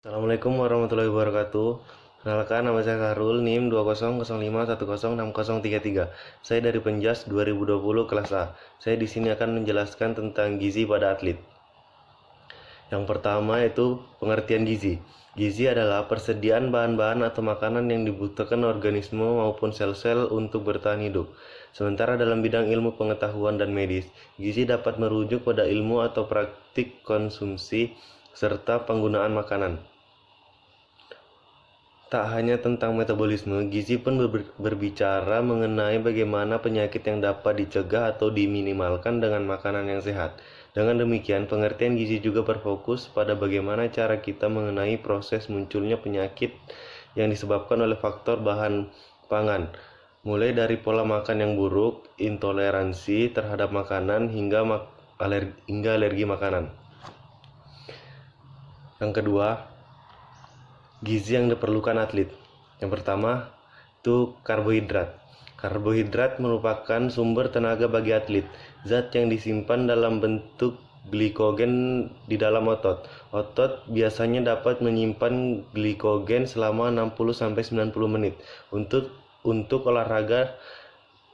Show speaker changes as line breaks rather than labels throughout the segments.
Assalamualaikum warahmatullahi wabarakatuh. Kenalkan, nama saya Karul, NIM 2005106033. Saya dari Penjas 2020 kelas A. Saya di sini akan menjelaskan tentang gizi pada atlet. Yang pertama yaitu pengertian gizi. Gizi adalah persediaan bahan-bahan atau makanan yang dibutuhkan organisme maupun sel-sel untuk bertahan hidup. Sementara dalam bidang ilmu pengetahuan dan medis, gizi dapat merujuk pada ilmu atau praktik konsumsi serta penggunaan makanan. Tak hanya tentang metabolisme, gizi pun berbicara mengenai bagaimana penyakit yang dapat dicegah atau diminimalkan dengan makanan yang sehat. Dengan demikian, pengertian gizi juga berfokus pada bagaimana cara kita mengenai proses munculnya penyakit yang disebabkan oleh faktor bahan pangan, mulai dari pola makan yang buruk, intoleransi terhadap makanan, hingga alergi makanan. Yang kedua, gizi yang diperlukan atlet. Yang pertama, itu karbohidrat. Karbohidrat merupakan sumber tenaga bagi atlet. Zat yang disimpan dalam bentuk glikogen di dalam otot. Otot biasanya dapat menyimpan glikogen selama 60-90 menit untuk olahraga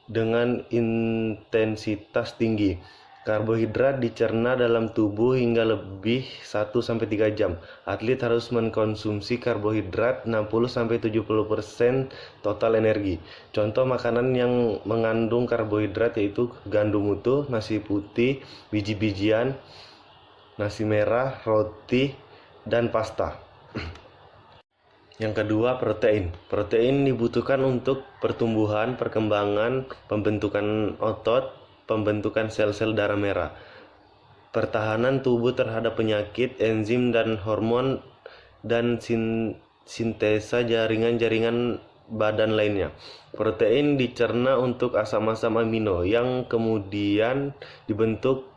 dengan intensitas tinggi. Karbohidrat dicerna dalam tubuh hingga lebih 1-3 jam. Atlet harus mengkonsumsi karbohidrat 60-70% total energi. Contoh makanan yang mengandung karbohidrat yaitu gandum utuh, nasi putih, biji-bijian, nasi merah, roti, dan pasta. Yang kedua, protein. Protein dibutuhkan untuk pertumbuhan, perkembangan, pembentukan otot, pembentukan sel-sel darah merah, pertahanan tubuh terhadap penyakit, enzim dan hormon, dan sintesa jaringan-jaringan badan lainnya. Protein dicerna untuk asam-asam amino yang kemudian dibentuk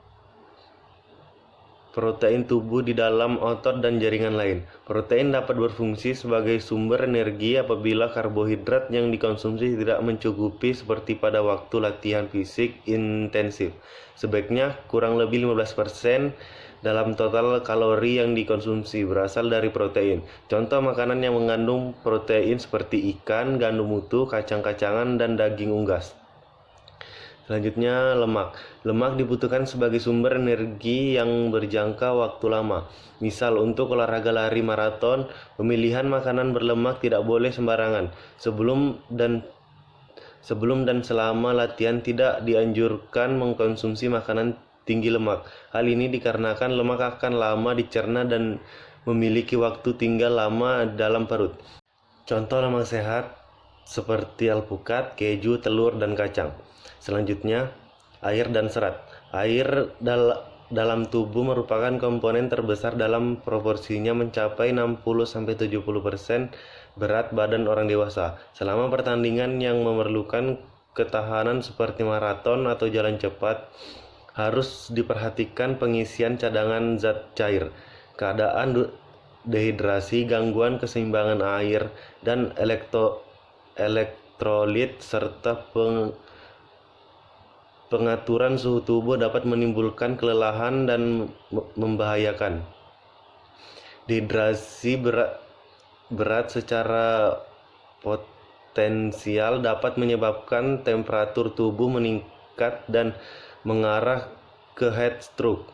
protein tubuh di dalam otot dan jaringan lain. Protein dapat berfungsi sebagai sumber energi apabila karbohidrat yang dikonsumsi tidak mencukupi seperti pada waktu latihan fisik intensif. Sebaiknya kurang lebih 15% dalam total kalori yang dikonsumsi berasal dari protein. Contoh makanan yang mengandung protein seperti ikan, gandum utuh, kacang-kacangan, dan daging unggas. Selanjutnya, lemak. Lemak dibutuhkan sebagai sumber energi yang berjangka waktu lama. Misal, untuk olahraga lari maraton, pemilihan makanan berlemak tidak boleh sembarangan. Sebelum dan selama latihan tidak dianjurkan mengkonsumsi makanan tinggi lemak. Hal ini dikarenakan lemak akan lama dicerna dan memiliki waktu tinggal lama dalam perut. Contoh lemak sehat seperti alpukat, keju, telur, dan kacang. Selanjutnya, air dan serat. Air dalam tubuh merupakan komponen terbesar dalam proporsinya mencapai 60-70% berat badan orang dewasa. Selama pertandingan yang memerlukan ketahanan seperti maraton atau jalan cepat, harus diperhatikan pengisian cadangan zat cair. Keadaan dehidrasi, gangguan keseimbangan air dan elektrolit serta pengaturan suhu tubuh dapat menimbulkan kelelahan dan membahayakan. Dehidrasi berat secara potensial dapat menyebabkan temperatur tubuh meningkat dan mengarah ke heat stroke,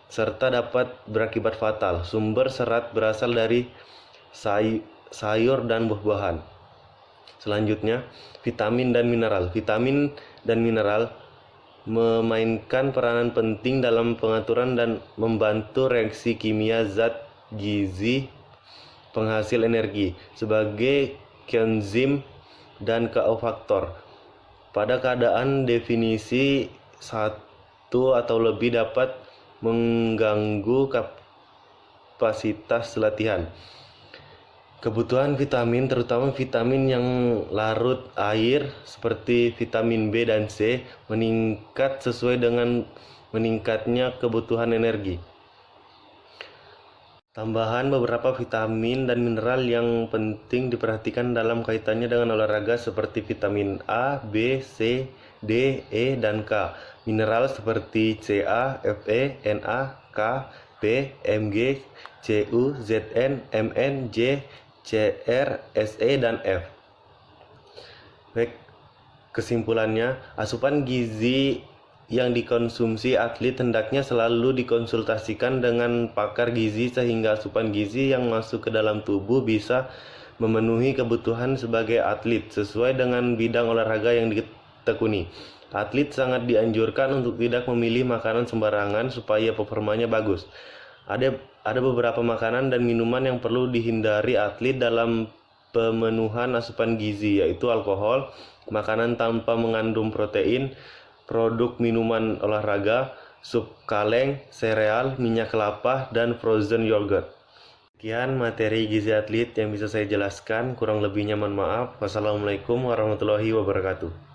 serta dapat berakibat fatal. Sumber serat berasal dari sayur dan buah-buahan. Selanjutnya, vitamin dan mineral. Vitamin dan mineral memainkan peranan penting dalam pengaturan dan membantu reaksi kimia zat gizi penghasil energi sebagai koenzim dan kofaktor. Pada keadaan definisi satu atau lebih dapat mengganggu kapasitas latihan. Kebutuhan vitamin, terutama vitamin yang larut air seperti vitamin B dan C, meningkat sesuai dengan meningkatnya kebutuhan energi. Tambahan beberapa vitamin dan mineral yang penting diperhatikan dalam kaitannya dengan olahraga seperti vitamin A, B, C, D, E, dan K. Mineral seperti Ca, Fe, Na, K, B, Mg, Cu, Zn, Mn, J, Cr, Se, dan F. Baik, kesimpulannya, asupan gizi yang dikonsumsi atlet hendaknya selalu dikonsultasikan dengan pakar gizi sehingga asupan gizi yang masuk ke dalam tubuh bisa memenuhi kebutuhan sebagai atlet sesuai dengan bidang olahraga yang ditekuni. Atlet sangat dianjurkan untuk tidak memilih makanan sembarangan supaya performanya bagus. Ada beberapa makanan dan minuman yang perlu dihindari atlet dalam pemenuhan asupan gizi, yaitu alkohol, makanan tanpa mengandung protein, produk minuman olahraga, sup kaleng, sereal, minyak kelapa, dan frozen yogurt. Sekian materi gizi atlet yang bisa saya jelaskan, kurang lebihnya mohon maaf. Wassalamualaikum warahmatullahi wabarakatuh.